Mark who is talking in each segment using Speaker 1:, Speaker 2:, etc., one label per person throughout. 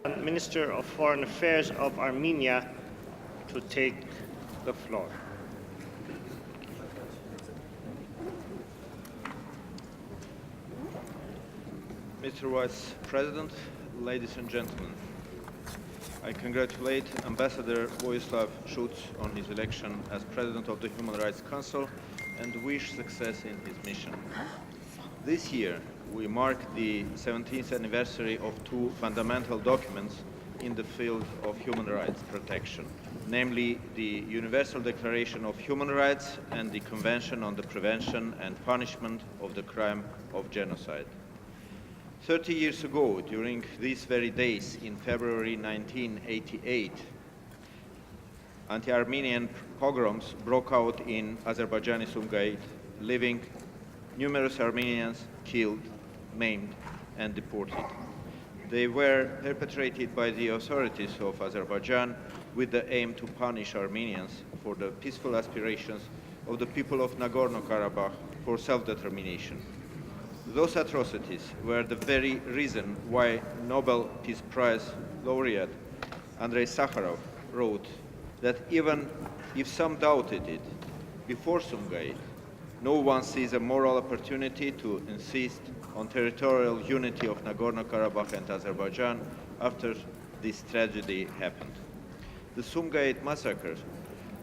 Speaker 1: Minister of Foreign Affairs of Armenia to take the floor.
Speaker 2: Mr. Vice President, ladies and gentlemen, I congratulate Ambassador Vojislav Šuc on his election as President of the Human Rights Council and wish success in his mission. This year, we mark the 17th anniversary of two fundamental documents in the field of human rights protection, namely the Universal Declaration of Human Rights and the Convention on the Prevention and Punishment of the Crime of Genocide. 30 years ago, during these very days in February 1988, anti-Armenian pogroms broke out in Azerbaijani Sumgait, leaving numerous Armenians killed, maimed, and deported. They were perpetrated by the authorities of Azerbaijan with the aim to punish Armenians for the peaceful aspirations of the people of Nagorno-Karabakh for self-determination. Those atrocities were the very reason why Nobel Peace Prize laureate Andrei Sakharov wrote that even if some doubted it before Sumgait, no one sees a moral opportunity to insist on territorial unity of Nagorno-Karabakh and Azerbaijan after this tragedy happened. The Sumgait massacre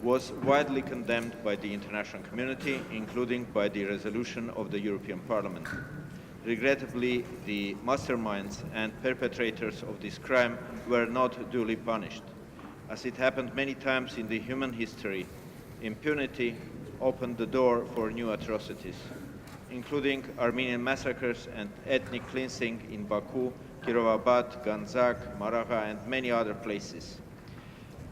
Speaker 2: was widely condemned by the international community, including by the resolution of the European Parliament. Regrettably, the masterminds and perpetrators of this crime were not duly punished. As it happened many times in the human history, impunity opened the door for new atrocities, including Armenian massacres and ethnic cleansing in Baku, Kirovabad, Ganzak, Maraga, and many other places.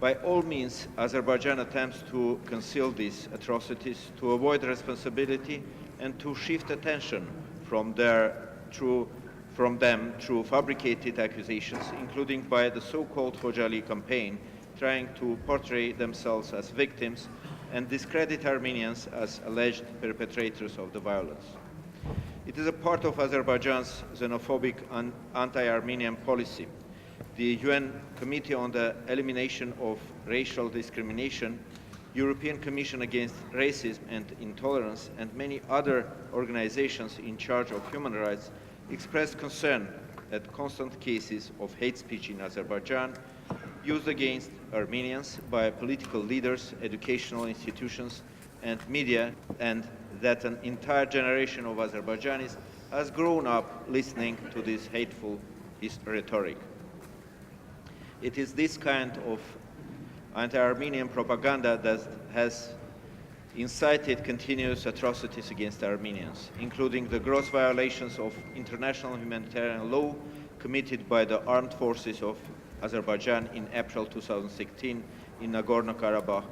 Speaker 2: By all means, Azerbaijan attempts to conceal these atrocities, to avoid responsibility, and to shift attention from them through fabricated accusations, including by the so-called Khojaly campaign, trying to portray themselves as victims and discredit Armenians as alleged perpetrators of the violence. It is a part of Azerbaijan's xenophobic and anti-Armenian policy. The UN Committee on the Elimination of Racial Discrimination, European Commission Against Racism and Intolerance, and many other organizations in charge of human rights expressed concern at constant cases of hate speech in Azerbaijan used against Armenians by political leaders, educational institutions, and media, and that an entire generation of Azerbaijanis has grown up listening to this hateful rhetoric. It is this kind of anti-Armenian propaganda that has incited continuous atrocities against Armenians, including the gross violations of international humanitarian law committed by the armed forces of Azerbaijan in April 2016 in Nagorno-Karabakh,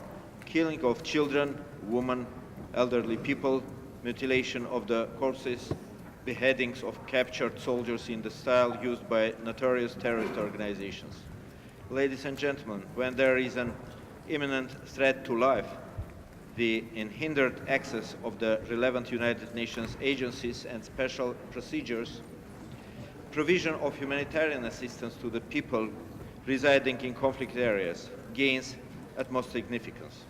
Speaker 2: killing of children, women, elderly people, mutilation of the corpses, beheadings of captured soldiers in the style used by notorious terrorist organizations. Ladies and gentlemen, when there is an imminent threat to life, the unhindered access of the relevant United Nations agencies and special procedures, provision of humanitarian assistance to the people residing in conflict areas gains utmost significance.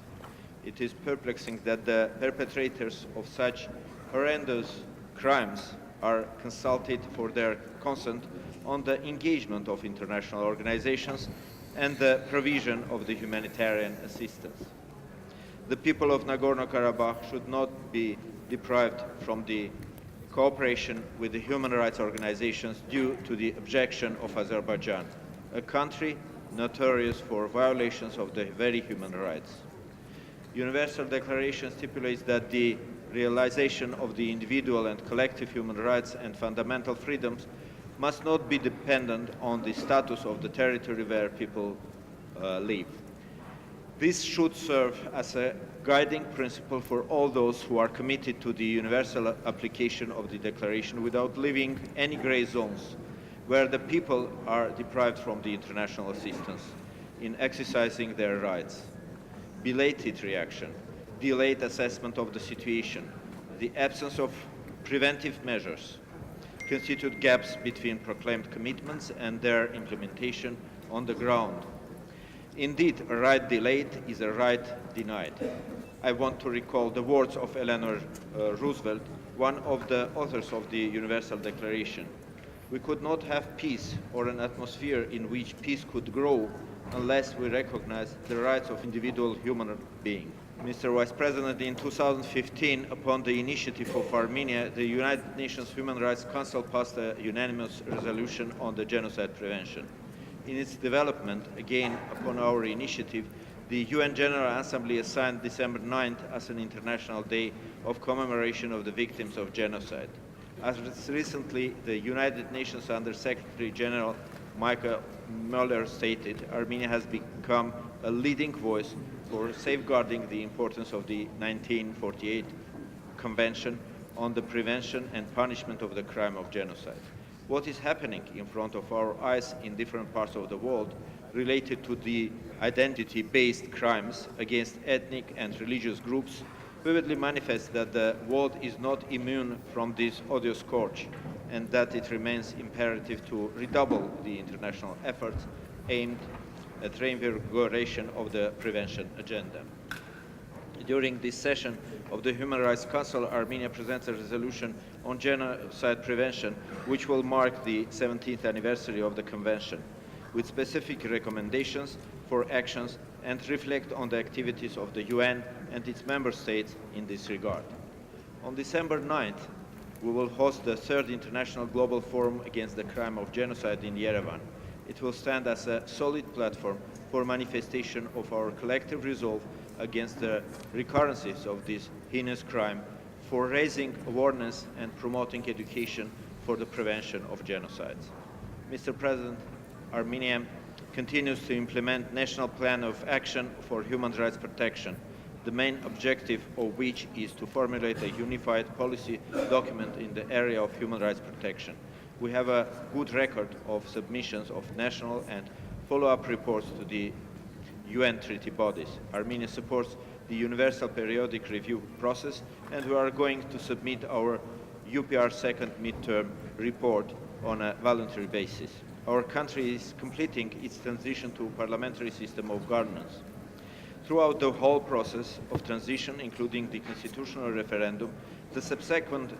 Speaker 2: It is perplexing that the perpetrators of such horrendous crimes are consulted for their consent on the engagement of international organizations and the provision of the humanitarian assistance. The people of Nagorno-Karabakh should not be deprived from the cooperation with the human rights organizations due to the objection of Azerbaijan, a country notorious for violations of the very human rights. Universal Declaration stipulates that the realization of the individual and collective human rights and fundamental freedoms must not be dependent on the status of the territory where people live. This should serve as a guiding principle for all those who are committed to the universal application of the Declaration without leaving any gray zones where the people are deprived from the international assistance in exercising their rights. Belated reaction, delayed assessment of the situation, the absence of preventive measures, constitute gaps between proclaimed commitments and their implementation on the ground. Indeed, a right delayed is a right denied. I want to recall the words of Eleanor Roosevelt, one of the authors of the Universal Declaration. We could not have peace or an atmosphere in which peace could grow unless we recognize the rights of individual human beings. Mr. Vice President, in 2015, upon the initiative of Armenia, the United Nations Human Rights Council passed a unanimous resolution on the genocide prevention. In its development, again upon our initiative, the UN General Assembly assigned December 9th as an International Day of commemoration of the victims of genocide. As recently, the United Nations Under-Secretary General Michael Mueller stated, Armenia has become a leading voice for safeguarding the importance of the 1948 Convention on the Prevention and Punishment of the Crime of Genocide. What is happening in front of our eyes in different parts of the world related to the identity-based crimes against ethnic and religious groups vividly manifests that the world is not immune from this odious scourge and that it remains imperative to redouble the international efforts aimed at reinvigoration of the prevention agenda. During this session of the Human Rights Council, Armenia presents a resolution on genocide prevention, which will mark the 17th anniversary of the Convention, with specific recommendations for actions and reflect on the activities of the UN and its member states in this regard. On December 9th, we will host the third International Global Forum Against the Crime of Genocide in Yerevan. It will stand as a solid platform for manifestation of our collective resolve against the recurrences of this heinous crime, for raising awareness and promoting education for the prevention of genocides. Mr. President, Armenia continues to implement National Plan of Action for Human Rights Protection, the main objective of which is to formulate a unified policy document in the area of human rights protection. We have a good record of submissions of national and follow-up reports to the UN treaty bodies. Armenia supports the Universal Periodic Review process, and we are going to submit our UPR second midterm report on a voluntary basis. Our country is completing its transition to a parliamentary system of governance. Throughout the whole process of transition, including the constitutional referendum, the subsequent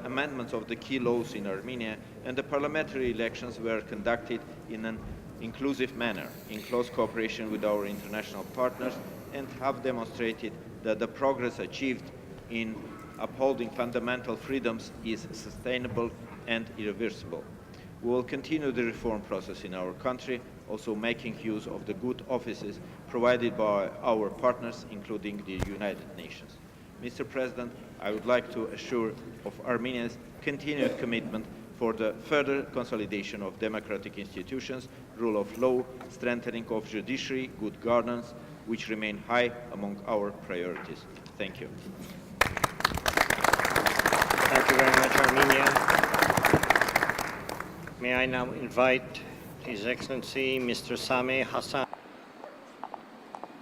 Speaker 2: amendments of the key laws in Armenia, and the parliamentary elections were conducted in an inclusive manner, in close cooperation with our international partners, and have demonstrated that the progress achieved in upholding fundamental freedoms is sustainable and irreversible. We will continue the reform process in our country, also making use of the good offices provided by our partners, including the United Nations. Mr. President, I would like to assure of Armenia's continued commitment for the further consolidation of democratic institutions, rule of law, strengthening of judiciary, good governance, which remain high among our priorities. Thank you.
Speaker 1: Thank you very much, Armenia. May I now invite His Excellency Mr. Sameh Hassan.